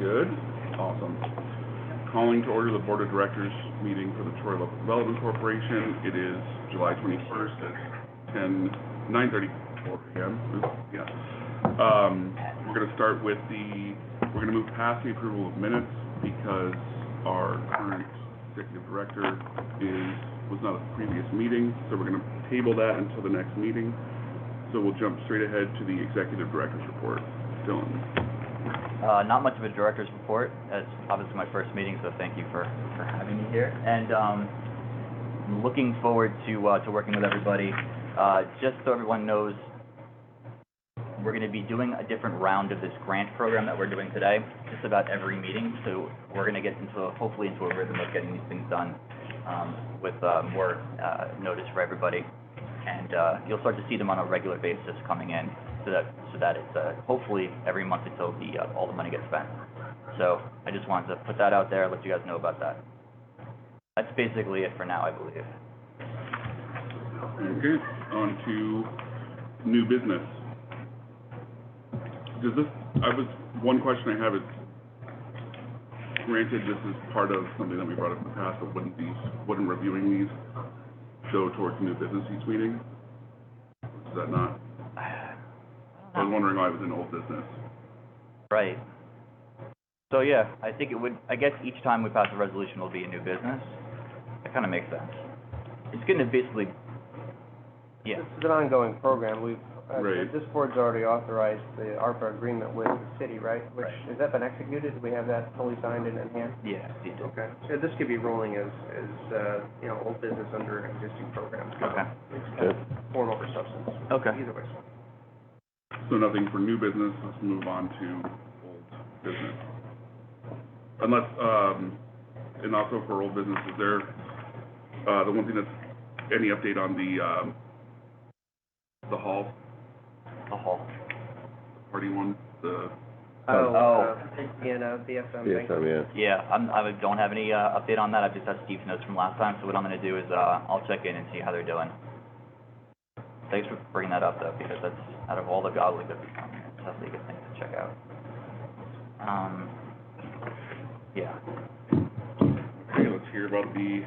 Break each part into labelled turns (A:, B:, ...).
A: Good. Awesome. Calling to order the Board of Directors meeting for the Troy Local Development Corporation. It is July 21st at 9:34 a.m. Yeah. We're going to start with we're going to move past the approval of minutes because our current executive director was not at the previous meeting, so we're going to table that until the next meeting. So we'll jump straight ahead to the executive director's report. Dylan.
B: Not much of a director's report. It's obviously my first meeting, so thank you for having me here. And I'm looking forward to working with everybody. Just so everyone knows, we're going to be doing a different round of this grant program that we're doing today, just about every meeting. So we're going to get hopefully into a rhythm of getting these things done with more notice for everybody. And you'll start to see them on a regular basis coming in, so that it's hopefully every month until all the money gets spent. So I just wanted to put that out there, let you guys know about that. That's basically it for now, I believe.
A: Okay, on to new business. One question I have is, granted this is part of something that we brought up in the past, but wouldn't reviewing these go towards new business each meeting? Is that not? I was wondering why it was in old business.
B: Right. So yeah, I think it would, I guess each time we pass a resolution will be a new business. That kind of makes sense. It's going to basically, yeah.
C: This is an ongoing program.
A: Right.
C: This board's already authorized the ARPA agreement with the city, right?
B: Right.
C: Has that been executed? Do we have that fully signed and in hand?
B: Yeah, you do.
C: Okay. So this could be rolling as old business under existing programs.
B: Okay.
C: It's kind of form over substance.
B: Okay.
C: Either way.
A: So nothing for new business. Let's move on to old business. Unless, and also for old business, is there the one thing that's any update on the hall?
B: The hall.
A: Party one,
C: BFM thing.
D: BSM, yeah.
B: Yeah, I don't have any update on that. I've just had Steve's notes from last time, so what I'm going to do is I'll check in and see how they're doing. Thanks for bringing that up, though, because that's, out of all the gobbledygook, it's definitely a good thing to check out. Yeah.
A: Okay, let's hear about the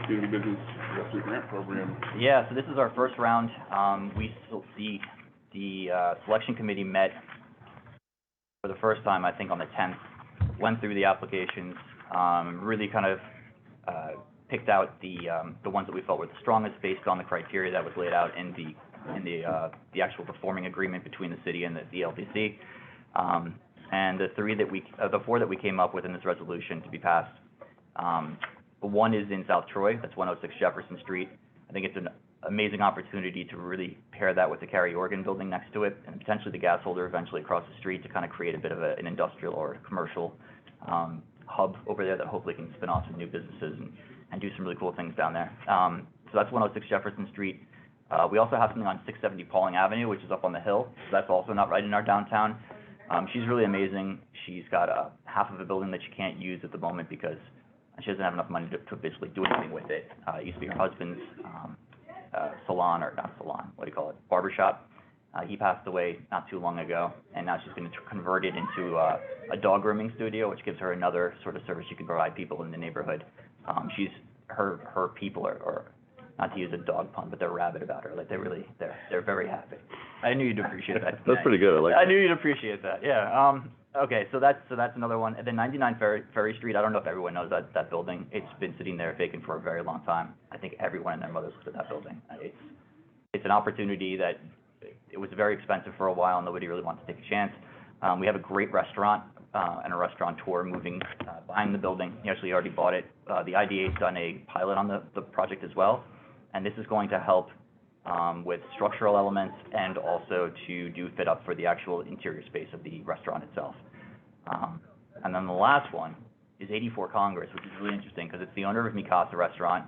A: new business rescue grant program.
B: Yeah, so this is our first round. The selection committee met for the first time, I think, on the 10th, went through the applications, really kind of picked out the ones that we felt were the strongest based on the criteria that was laid out in the actual performing agreement between the city and the LDC. And the four that we came up with in this resolution to be passed, one is in South Troy. That's 106 Jefferson Street. I think it's an amazing opportunity to really pair that with the Cary Organ building next to it, and potentially the gas holder eventually across the street to kind of create a bit of an industrial or commercial hub over there that hopefully can spin off some new businesses and do some really cool things down there. So that's 106 Jefferson Street. We also have something on 670 Pauling Avenue, which is up on the hill. So that's also not right in our downtown. She's really amazing. She's got half of a building that she can't use at the moment because she doesn't have enough money to basically do anything with it. It used to be her husband's salon, or not salon, what do you call it, barbershop. He passed away not too long ago, and now she's going to convert it into a dog grooming studio, which gives her another sort of service she can provide people in the neighborhood. Her people are, not to use a dog pun, but they're rabid about her. Like, they're very happy. I knew you'd appreciate that.
D: That's pretty good.
B: I knew you'd appreciate that. Yeah. Okay. So that's another one. And then 99 Ferry Street. I don't know if everyone knows that building. It's been sitting there vacant for a very long time. I think everyone and their mothers looked at that building. It's an opportunity that it was very expensive for a while. Nobody really wanted to take a chance. We have a great restaurant and a restaurateur buying the building. He actually already bought it. The IDA's done a pilot on the project as well, and this is going to help with structural elements and also to do fit up for the actual interior space of the restaurant itself. And then the last one is 84 Congress, which is really interesting because it's the owner of Mikasa Restaurant.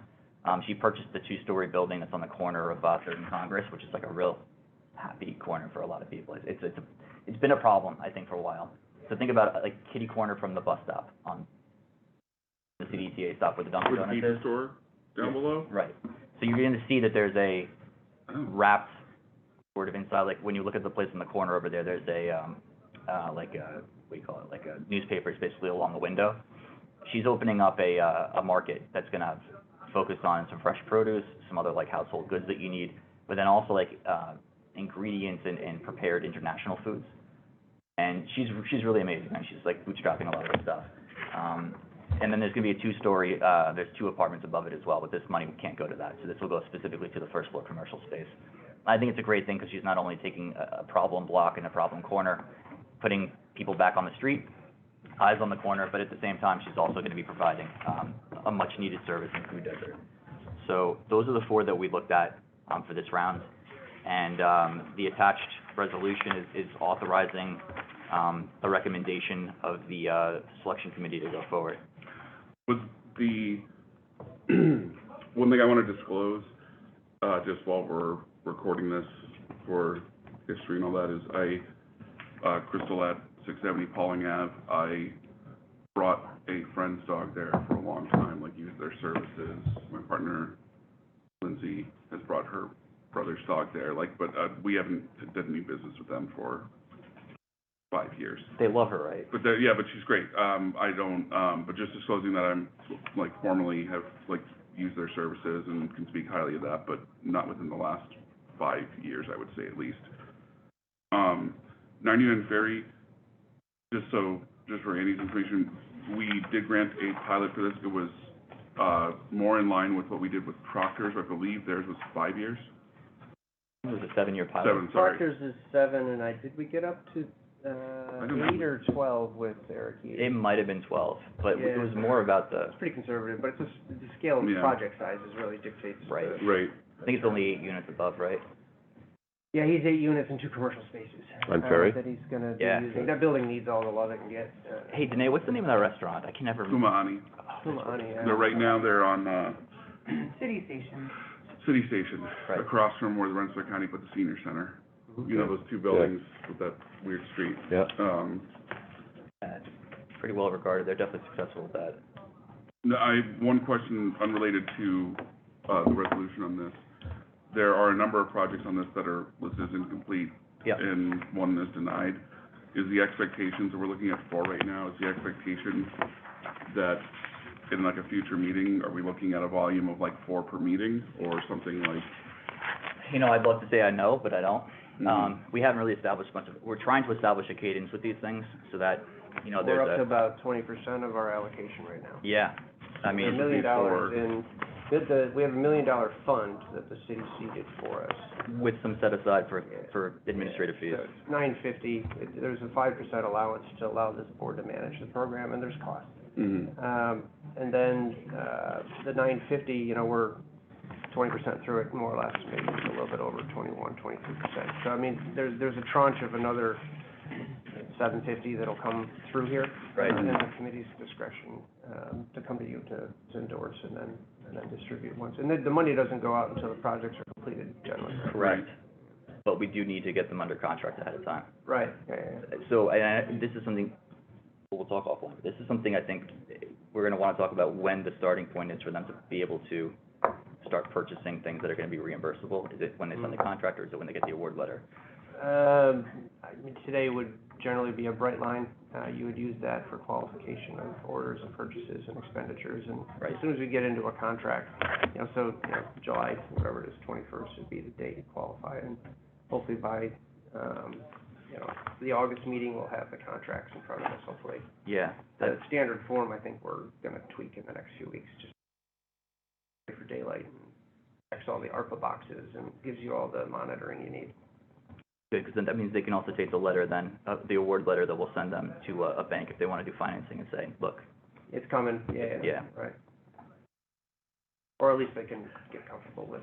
B: She purchased the 2-story building that's on the corner of 3rd and Congress, which is like a real happy corner for a lot of people. It's been a problem, I think, for a while. So think about it like kitty corner from the bus stop on the CDTA stop where the Dunkin' Donuts is.
A: With the store down below?
B: Right. So you're going to see that there's a wrapped sort of inside, like when you look at the place in the corner over there, there's a what do you call it, like newspapers basically along the window. She's opening up a market that's gonna focus on some fresh produce, some other like household goods that you need, but then also like ingredients and prepared international foods. And she's really amazing, and she's like bootstrapping a lot of this stuff. And then there's gonna be a two-story, there's 2 apartments above it as well, but this money can't go to that, so this will go specifically to the first floor commercial space. I think it's a great thing because she's not only taking a problem block and a problem corner, putting people back on the street, eyes on the corner, but at the same time, she's also gonna be providing a much-needed service in food desert. So those are the 4 that we looked at for this round. And the attached resolution is authorizing a recommendation of the selection committee to go forward.
A: Was the, one thing I want to disclose, just while we're recording this for history and all that, is Crystal at 670 Pauling Ave, I brought a friend's dog there for a long time, like used their services. My partner, Lindsay, has brought her brother's dog there, like, but we haven't done any business with them for 5 years.
B: They love her, right?
A: But yeah, but she's great. I don't, but just disclosing that I'm, like, formally have, like, used their services and can speak highly of that, but not within the last 5 years, I would say at least. 99 Ferry, just for Andy's information, we did grant a pilot for this. It was, more in line with what we did with Proctor's. I believe theirs was 5 years.
B: It was a 7-year pilot.
A: 7, sorry.
C: Proctor's is 7, and did we get up to, 8 or 12 with Eric Eady?
B: It might have been 12, but it was more about the,
C: It's pretty conservative, but it's just, the scale of the
A: Yeah.
C: project sizes really dictates.
B: Right.
A: Right.
B: I think it's only 8 units above, right?
C: Yeah, he's 8 units and 2 commercial spaces.
D: On Ferry?
C: That he's gonna be
B: Yeah.
C: using. That building needs all the love it can get.
B: Hey, Danae, what's the name of that restaurant? I can never remember.
A: Kuma'ani.
C: Kuma'ani, yeah.
A: They're right now, they're on,
E: City Station.
A: City Station,
B: Right.
A: across from where the Rensselaer County put the senior center. You know, those 2 buildings with that weird street.
D: Yeah.
B: It's pretty well regarded. They're definitely successful with that.
A: No, one question unrelated to, the resolution on this. There are a number of projects on this that are listed as incomplete.
B: Yeah.
A: And one is denied. Is the expectations, that we're looking at 4 right now, is the expectation that in like a future meeting, are we looking at a volume of like 4 per meeting or something like?
B: You know, I'd love to say I know, but I don't.
A: Mhm.
B: We haven't really established much of, we're trying to establish a cadence with these things so that, you know,
C: We're
B: there's
C: up to
B: a,
C: about 20% of our allocation right now.
B: yeah. I
C: $1
B: mean,
C: million
A: before-
C: in, we have $1 million fund that the city seeded for us.
B: with some set aside for administrative fees.
C: So it's $950, there's a 5% allowance to allow this board to manage the program, and there's cost.
A: Mhm.
C: And then, the $950, you know, we're 20% through it, more or less, maybe a little bit over 22%. So, I mean, there's a tranche of another $750 that'll come through here.
B: Right.
C: And then the committee's discretion, to come to you to endorse and then distribute once. And the money doesn't go out until the projects are completed generally.
B: Correct. But we do need to get them under contract ahead of time.
C: Right, yeah.
B: So, and this is something, we'll talk offline, but this is something I think we're gonna wanna talk about when the starting point is for them to be able to start purchasing things that are gonna be reimbursable. Is it when they sign the contract, or is it when they get the award letter?
C: I mean, today would generally be a bright line. You would use that for qualification of orders and purchases and expenditures. And
B: Right.
C: as soon as we get into a contract, you know, July, whatever it is, 21st would be the date you qualify. And hopefully by, you know, the August meeting, we'll have the contracts in front of us, hopefully.
B: Yeah,
C: The
B: that's,
C: standard form, I think we're gonna tweak in the next few weeks, just for daylight and checks all the ARPA boxes and gives you all the monitoring you need.
B: good, because then that means they can also take the letter then, the award letter that we'll send them to a bank if they wanna do financing and say, look,
C: It's coming, yeah.
B: Yeah.
C: Right. Or at least they can get comfortable with,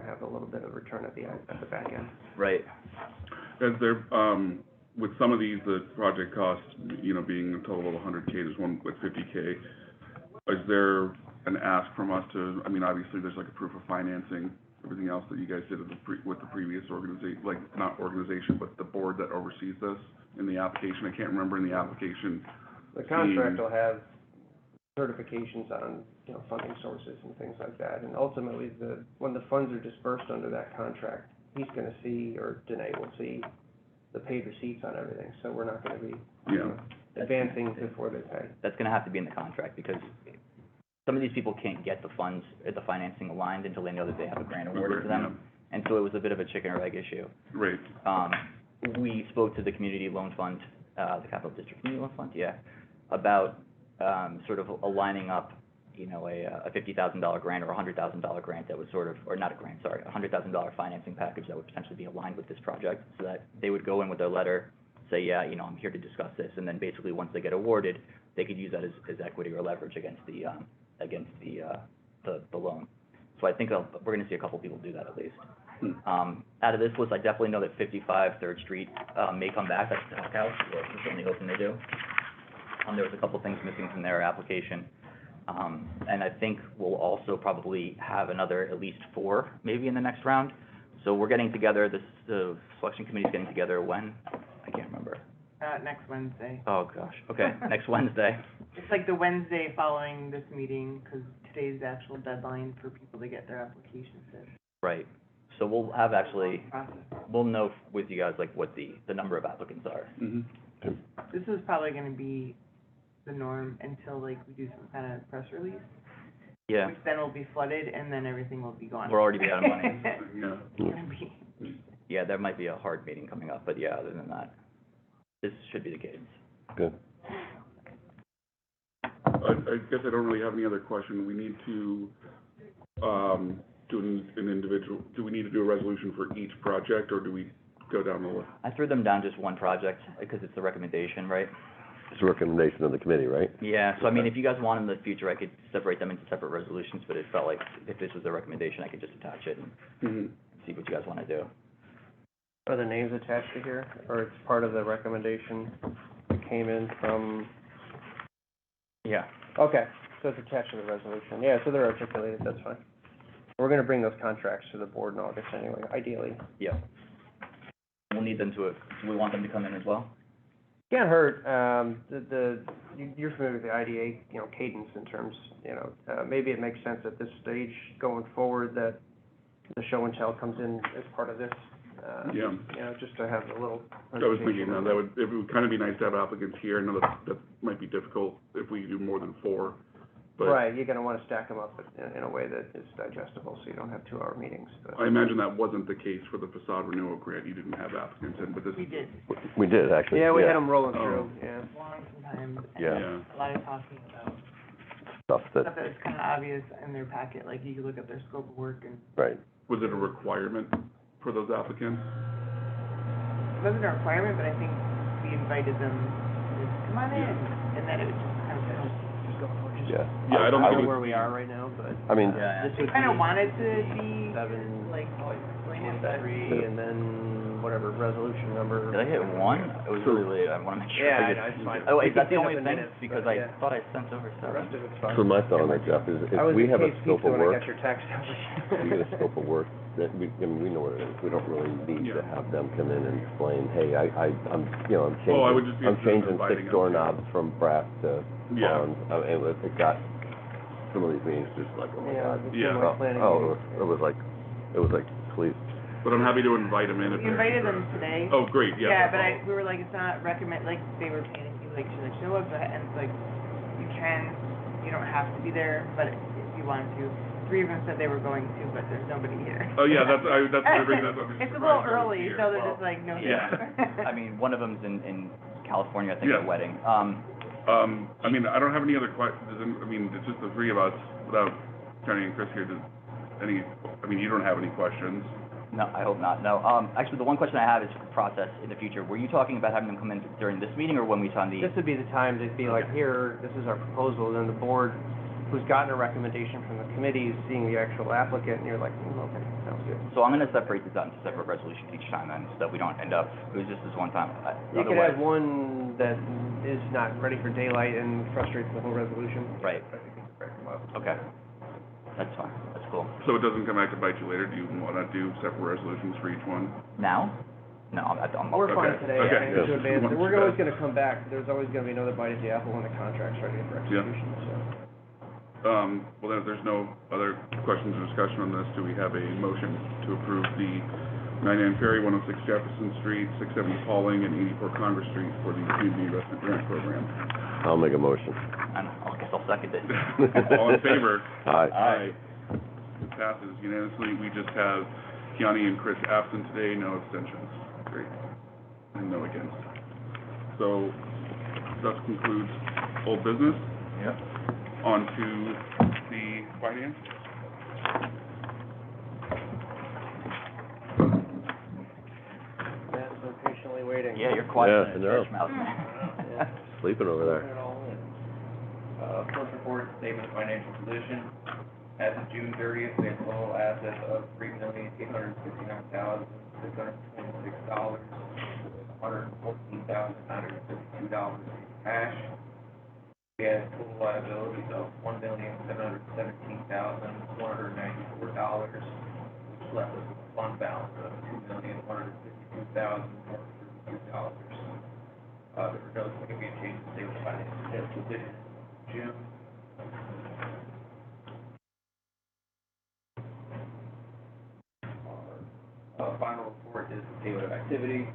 C: have a little bit of return at the back end.
B: right,
A: Is there, with some of these, the project costs, you know, being a total of 100K, there's one with 50K. Is there an ask from us to, I mean, obviously, there's like a proof of financing, everything else that you guys did with the previous organization, like, not organization, but the board that oversees this in the application. I can't remember in the application.
C: The contract will have certifications on, you know, funding sources and things like that. And ultimately, when the funds are dispersed under that contract, he's gonna see, or Danae will see, the paid receipts on everything, so we're not gonna be,
A: Yeah.
C: advancing before they pay.
B: That's gonna have to be in the contract, because some of these people can't get the funds, the financing aligned until they know that they have a grant awarded to them. And so it was a bit of a chicken or egg issue.
A: Right.
B: We spoke to the community loan fund, the Capital District Community Loan Fund, yeah, about, sort of aligning up, you know, a $50,000 grant or a $100,000 grant that was sort of, or not a grant, sorry, a $100,000 financing package that would potentially be aligned with this project, so that they would go in with their letter, say, yeah, you know, I'm here to discuss this, and then basically, once they get awarded, they could use that as equity or leverage against the loan. So I think we're gonna see a couple people do that at least. Out of this list, I definitely know that 55 3rd Street, may come back, that's the Talk House, we're certainly hoping they do. There was a couple things missing from their application. And I think we'll also probably have another, at least 4, maybe in the next round. So we're getting together, the selection committee's getting together when? I can't remember.
E: Next Wednesday.
B: Oh, gosh, okay, next Wednesday.
E: It's like the Wednesday following this meeting, because today's the actual deadline for people to get their applications in.
B: Right, so we'll have actually,
E: Process.
B: we'll know with you guys, like, what the number of applicants are.
A: Mm-hmm.
E: This is probably gonna be the norm until like we do some kind of press release.
B: Yeah,
E: Which then will be flooded and then everything will be gone.
B: we're already be out of money.
A: Yeah.
E: It's gonna be,
B: Yeah, there might be a hard meeting coming up, but yeah, other than that, this should be the cadence.
D: Good.
A: I guess I don't really have any other question. We need to, do an individual, do we need to do a resolution for each project, or do we go down the list?
B: I threw them down just one project, because it's the recommendation, right?
D: It's a recommendation of the committee, right?
B: Yeah, so I mean, if you guys want in the future, I could separate them into separate resolutions, but it felt like if this was the recommendation, I could just attach it and
A: Mm-hmm.
B: see what you guys wanna do.
C: Are the names attached to here, or it's part of the recommendation that came in from,
B: Yeah.
C: okay, so it's attached to the resolution, yeah, so they're articulated, that's fine. We're gonna bring those contracts to the board in August anyway, ideally.
B: Yeah. We'll need them to, do we want them to come in as well?
C: Can't hurt, you're familiar with the IDA, you know, cadence in terms, you know, maybe it makes sense at this stage going forward that the show and tell comes in as part of this,
A: Yeah.
C: you know, just to have a little.
A: I was thinking, it would kind of be nice to have applicants here. I know that might be difficult if we do more than 4, but.
C: Right, you're gonna wanna stack them up in a way that is digestible, so you don't have 2-hour meetings, but.
A: I imagine that wasn't the case for the facade renewal grant. You didn't have applicants in, but this.
E: we did,
D: We did, actually.
C: Yeah, we had them rolling
A: Oh.
C: through, yeah.
E: long sometimes, and
D: Yeah.
A: Yeah.
E: a lot of talking about
D: Stuff
E: stuff
D: that,
E: that was kind of obvious in their packet, like you could look at their scope of work and,
D: right.
A: Was it a requirement for those applicants?
E: it wasn't a requirement, but I think we invited them to come on in, and then it was just kind of,
C: Just go for it, just.
D: Yeah.
A: Yeah, I don't think it
C: know
A: was.
C: where we are right now, but.
D: I mean,
B: Yeah,
C: This
E: I
C: would
E: kind of
C: be
E: wanted to be,
C: 7,
E: like, explain it, but.
C: 23, and then whatever resolution number.
B: Did I hit 1? It was really late, I wanna make sure.
C: Yeah,
B: I
C: I
B: get-
C: know, it's fine.
B: Oh,
C: We
B: wait, is that
C: can
B: the
C: clean
B: only
C: up in
B: thing?
C: minutes,
B: Because
C: but
B: I
C: yeah.
B: thought I sent over
C: The rest
B: 7.
C: of it's fine.
D: so my thought on that, Jeff, is
C: I was
D: if we
C: in
D: have a
C: Case
D: scope
C: Pizza
D: of
C: when I
D: work,
C: got your text.
D: we get a scope of work, that we, I mean, we know what it is. We don't really need to
A: Yeah.
D: have them come in and explain, hey, I'm, you know,
A: Oh, I would just be
D: I'm changing
A: inviting
D: 6
A: them.
D: doorknobs from brass to
A: Yeah.
D: bronze. It got, some of these meetings just like, oh my
C: Yeah,
D: God.
C: the
A: Yeah.
C: similar planning
D: Oh,
C: meeting.
D: it was like, please.
A: But I'm happy to invite them in if
E: We
A: they're
E: invited them
A: interested.
E: today.
A: Oh, great, yeah.
E: Yeah, but we were like, it's not recommend, like, they were panicking, like, she's like, show up, and it's like, you don't have to be there, but if you want to. 3 of them said they were going to, but there's nobody here.
A: Oh, yeah, that's what I'm
E: It's a little early, so they're just like, no.
B: Yeah, I mean, one of them's in California, I think,
A: Yeah.
B: at a wedding.
A: I mean, I don't have any other questions. I mean, it's just the 3 of us, without Tony and Chris here. I mean, you don't have any questions?
B: No, I hope not, no. Actually, the one question I have is for process in the future. Were you talking about having them come in during this meeting, or when we sign the?
C: This would be the time to be like, here, this is our proposal, and then the board, who's gotten a recommendation from the committee, is seeing the actual applicant, and you're like, okay, sounds good.
B: So I'm gonna separate this out into separate resolutions each time then, so that we don't end up, it was just this one time.
C: You could
B: Otherwise-
C: have one that is not ready for daylight and frustrates the whole resolution.
B: Right.
C: I think we can break them up.
B: Okay, that's fine, that's cool.
A: So it doesn't come back to bite you later? Do you want to do separate resolutions for each one?
B: Now? No, I'm.
C: We're fine
A: Okay,
C: today,
A: okay,
C: I think, to
A: yeah.
C: advance it. We're always gonna come back, there's always gonna be another bite at the apple when the contract's ready for
A: Yeah.
C: execution, so.
A: Well, then, if there's no other questions or discussion on this, do we have a motion to approve the 99 Ferry, 106 Jefferson Street, 670 Pauling, and 84 Congress Street for the Community Investment Grant Program.
D: I'll make a motion.
B: And I guess I'll second it.
A: All in favor?
D: Aye.
A: It passes unanimously. We just have Kiani and Chris absent today, no abstentions. Great. And no against. So, that concludes old business.
B: Yep.
A: On to the finance.
C: Matt's been patiently waiting.
B: Yeah, you're quiet
D: Yeah,
B: in
D: I
B: the
D: know.
B: church mouse, man.
C: Yeah.
D: Sleeping over there.
F: First report, statement of financial position. As of June 30th, we had total assets of $3,869,626, $114,952 in cash. We had total liabilities of $1,717,194, which left us with a fund balance of $2,152,432. There were no significant changes to the financial position in June. Our final report is the statement of activity.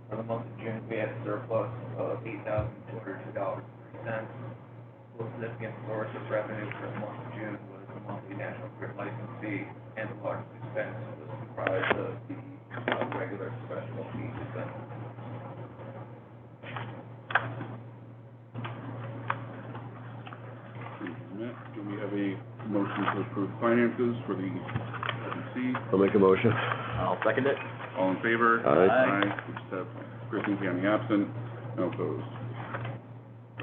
F: For the month of June, we had a surplus of $8,202.03. Most significant source of revenue for the month of June was the monthly National Grid license fee, and the largest expense was comprised of the regular professional fees expense.
A: Do we have a motion to approve finances for the LDC?
D: I'll make a motion.
B: I'll second it.
A: All in favor?
D: Aye.
A: We just have Chris and Kiani absent, no opposed.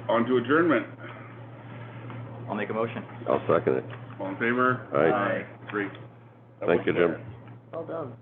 A: On to adjournment.
B: I'll make a motion.
D: I'll second it.
A: All in favor?
D: Aye.
A: Great.
D: Thank you, Jim.
C: Well done.